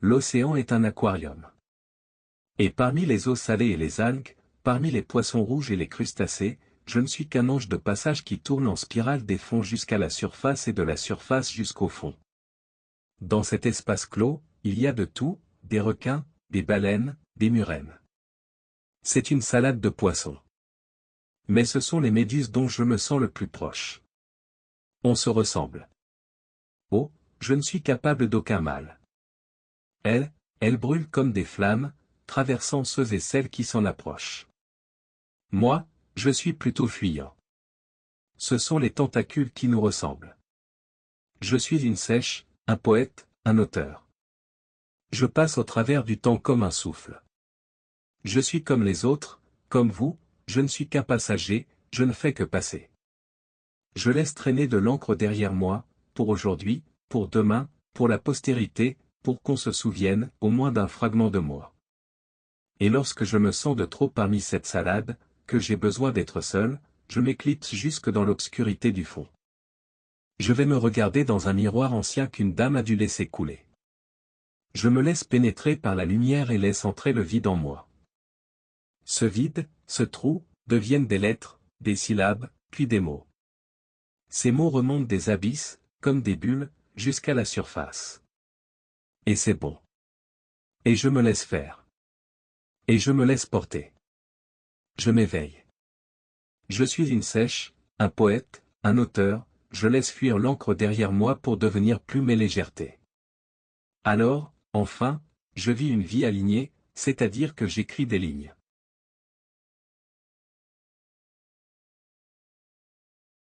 L'océan est un aquarium. Et parmi les eaux salées et les algues, parmi les poissons rouges et les crustacés, je ne suis qu'un ange de passage qui tourne en spirale des fonds jusqu'à la surface et de la surface jusqu'au fond. Dans cet espace clos, il y a de tout, des requins, des baleines, des murènes. C'est une salade de poissons. Mais ce sont les méduses dont je me sens le plus proche. On se ressemble. Oh, je ne suis capable d'aucun mal. Elles brûlent comme des flammes, traversant ceux et celles qui s'en approchent. Moi, je suis plutôt fuyant. Ce sont les tentacules qui nous ressemblent. Je suis une sèche, un poète, un auteur. Je passe au travers du temps comme un souffle. Je suis comme les autres, comme vous, je ne suis qu'un passager, je ne fais que passer. Je laisse traîner de l'encre derrière moi, pour aujourd'hui, pour demain, pour la postérité, pour qu'on se souvienne au moins d'un fragment de moi. Et lorsque je me sens de trop parmi cette salade, que j'ai besoin d'être seul, je m'éclipse jusque dans l'obscurité du fond. Je vais me regarder dans un miroir ancien qu'une dame a dû laisser couler. Je me laisse pénétrer par la lumière et laisse entrer le vide en moi. Ce vide, ce trou, deviennent des lettres, des syllabes, puis des mots. Ces mots remontent des abysses, comme des bulles, jusqu'à la surface. Et c'est bon. Et je me laisse faire. Et je me laisse porter. Je m'éveille. Je suis une sèche, un poète, un auteur, je laisse fuir l'encre derrière moi pour devenir plume et légèreté. Alors, enfin, je vis une vie alignée, c'est-à-dire que j'écris des lignes.